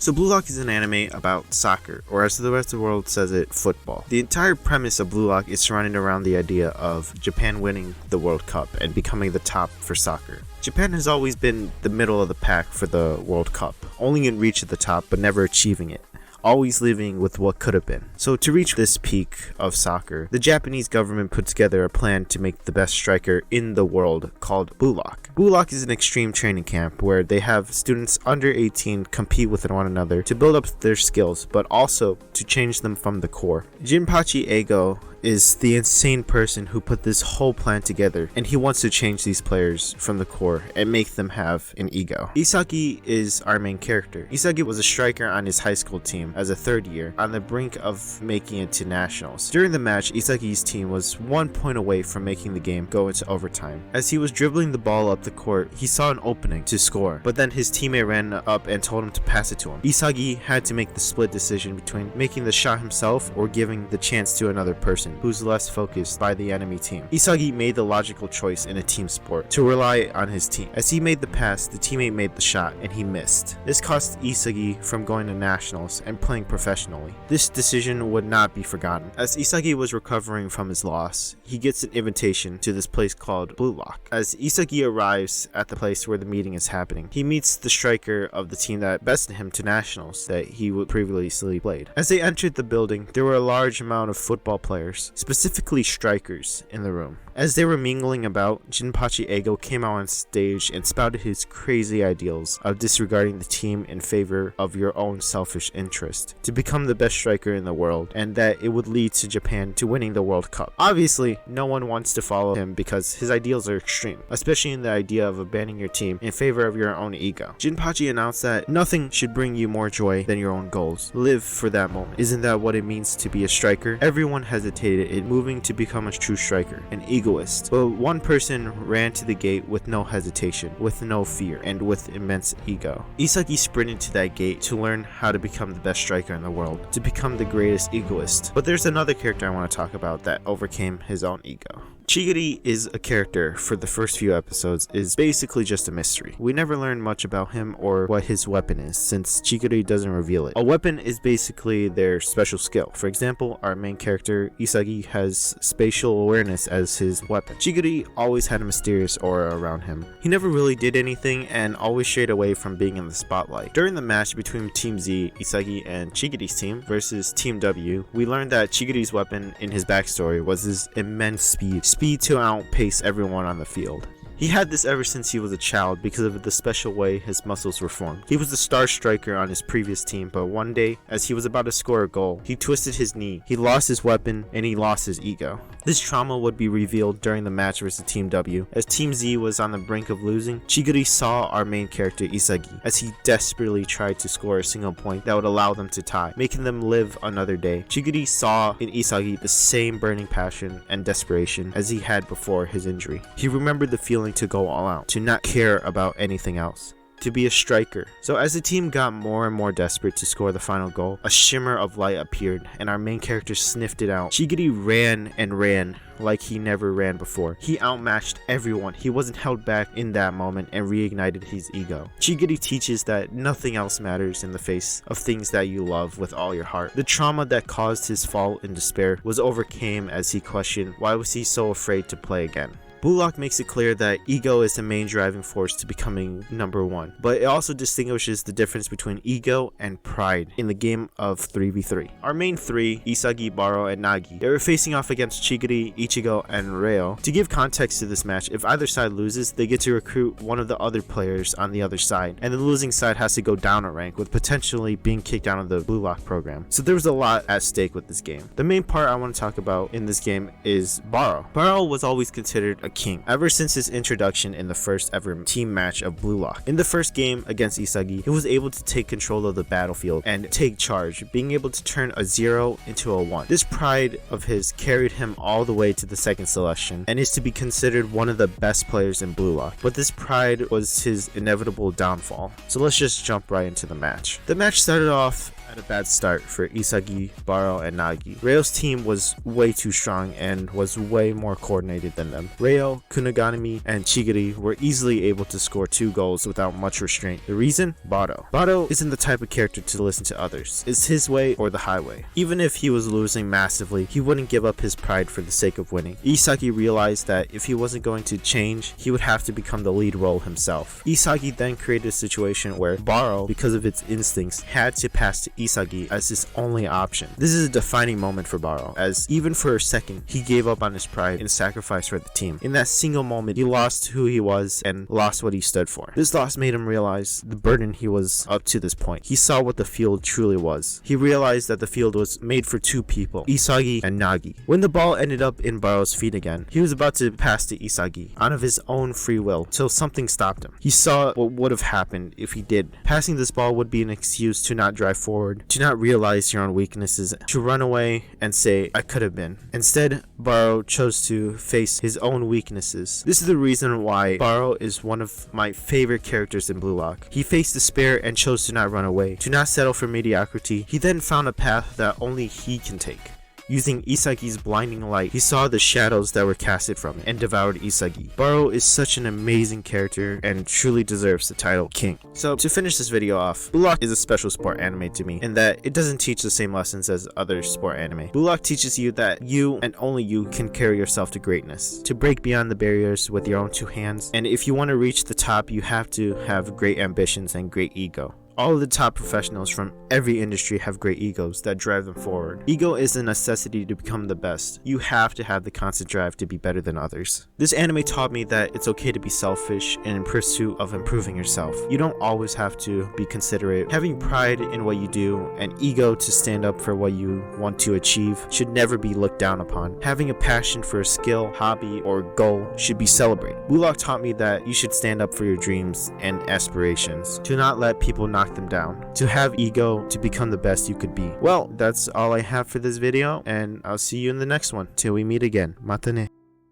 So Blue Lock is an anime about soccer, or as the rest of the world says it, football. The entire premise of Blue Lock is surrounded around the idea of Japan winning the World Cup and becoming the top for soccer. Japan has always been the middle of the pack for the World Cup, only in reach at the top but never achieving it, always living with what could have been. So to reach this peak of soccer, the Japanese government put together a plan to make the best striker in the world called Blue Lock. Blue Lock is an extreme training camp where they have students under 18 compete with one another to build up their skills, but also to change them from the core. Jinpachi Eigo is the insane person who put this whole plan together, and he wants to change these players from the core and make them have an ego. Isagi is our main character. Isagi was a striker on his high school team as a third year, on the brink of making it to nationals. During the match, Isagi's team was 1 point away from making the game go into overtime. As he was dribbling the ball up the court, he saw an opening to score, but then his teammate ran up and told him to pass it to him. Isagi had to make the split decision between making the shot himself or giving the chance to another person who's less focused by the enemy team. Isagi made the logical choice in a team sport to rely on his team. As he made the pass, the teammate made the shot and he missed. This cost Isagi from going to nationals and playing professionally. This decision would not be forgotten. As Isagi was recovering from his loss, he gets an invitation to this place called Blue Lock. As Isagi arrives at the place where the meeting is happening, he meets the striker of the team that bested him to nationals that he would previously played. As they entered the building, there were a large amount of football players, specifically strikers, in the room. As they were mingling about, Jinpachi Eigo came out on stage and spouted his crazy ideals of disregarding the team in favor of your own selfish interest to become the best striker in the world, and that it would lead to Japan to winning the World Cup. Obviously, no one wants to follow him because his ideals are extreme, especially in the idea of abandoning your team in favor of your own ego. Jinpachi announced that nothing should bring you more joy than your own goals. Live for that moment. Isn't that what it means to be a striker? Everyone hesitated in moving to become a true striker, an egoist. But one person ran to the gate with no hesitation, with no fear, and with immense ego. Isagi sprinted to that gate to learn how to become the best striker in the world, to become the greatest egoist. But there's another character I want to talk about that overcame his own ego. Jiggly is a character for the first few episodes is basically just a mystery. We never learn much about him or what his weapon is, since Jiggly doesn't reveal it. A weapon is basically their special skill. For example, our main character Isagi has spatial awareness as his weapon. Jiggly always had a mysterious aura around him. He never really did anything and always strayed away from being in the spotlight. During the match between Team Z, Isagi, and Jiggly's team versus Team W, we learned that Jiggly's weapon in his backstory was his immense speed to outpace everyone on the field. He had this ever since he was a child because of the special way his muscles were formed. He was the star striker on his previous team, but one day, as he was about to score a goal, he twisted his knee, he lost his weapon, and he lost his ego. This trauma would be revealed during the match versus Team W. As Team Z was on the brink of losing, Jiggly saw our main character Isagi as he desperately tried to score a single point that would allow them to tie, making them live another day. Jiggly saw in Isagi the same burning passion and desperation as he had before his injury. He remembered the feeling to go all out, to not care about anything else, to be a striker. So as the team got more and more desperate to score the final goal, a shimmer of light appeared and our main character sniffed it out. Jiggly ran and ran like he never ran before. He outmatched everyone. He wasn't held back in that moment and reignited his ego. Jiggly teaches that nothing else matters in the face of things that you love with all your heart. The trauma that caused his fall in despair was overcame as he questioned why was he so afraid to play again. Blue Lock makes it clear that ego is the main driving force to becoming number one, but it also distinguishes the difference between ego and pride in the game of 3v3. Our main three, Isagi, Baro, and Nagi, they were facing off against Jiggly, Ichigo, and Reo. To give context to this match, if either side loses, they get to recruit one of the other players on the other side, and the losing side has to go down a rank with potentially being kicked out of the Blue Lock program. So there was a lot at stake with this game. The main part I want to talk about in this game is Baro. Baro was always considered a king ever since his introduction in the first ever team match of Blue Lock. In the first game against Isagi, he was able to take control of the battlefield and take charge, being able to turn a 0 into a 1. This pride of his carried him all the way to the second selection and is to be considered one of the best players in Blue Lock, but this pride was his inevitable downfall. So let's just jump right into the match. The match started off had a bad start for Isagi, Baro, and Nagi. Ryo's team was way too strong and was way more coordinated than them. Ryo, Kunaganami, and Jiggly were easily able to score 2 goals without much restraint. The reason? Baro. Baro isn't the type of character to listen to others. It's his way or the highway. Even if he was losing massively, he wouldn't give up his pride for the sake of winning. Isagi realized that if he wasn't going to change, he would have to become the lead role himself. Isagi then created a situation where Baro, because of its instincts, had to pass to Isagi as his only option. This is a defining moment for Baro, as even for a second, he gave up on his pride and sacrificed for the team. In that single moment, he lost who he was and lost what he stood for. This loss made him realize the burden he was up to this point. He saw what the field truly was. He realized that the field was made for 2 people, Isagi and Nagi. When the ball ended up in Baro's feet again, he was about to pass to Isagi out of his own free will till something stopped him. He saw what would have happened if he did. Passing this ball would be an excuse to not drive forward, to not realize your own weaknesses, to run away and say, I could have been. Instead, Baro chose to face his own weaknesses. This is the reason why Baro is one of my favorite characters in Blue Lock. He faced despair and chose to not run away, to not settle for mediocrity. He then found a path that only he can take. Using Isagi's blinding light, he saw the shadows that were casted from it and devoured Isagi. Baro is such an amazing character and truly deserves the title King. So to finish this video off, Blue Lock is a special sport anime to me in that it doesn't teach the same lessons as other sport anime. Blue Lock teaches you that you and only you can carry yourself to greatness, to break beyond the barriers with your own 2 hands, and if you want to reach the top, you have to have great ambitions and great ego. All of the top professionals from every industry have great egos that drive them forward. Ego is a necessity to become the best. You have to have the constant drive to be better than others. This anime taught me that it's okay to be selfish and in pursuit of improving yourself. You don't always have to be considerate. Having pride in what you do and ego to stand up for what you want to achieve should never be looked down upon. Having a passion for a skill, hobby, or goal should be celebrated. Blue Lock taught me that you should stand up for your dreams and aspirations, to not let people knock them down, to have ego to become the best you could be. Well, that's all I have for this video, and I'll see you in the next one. Till we meet again. Mata ne.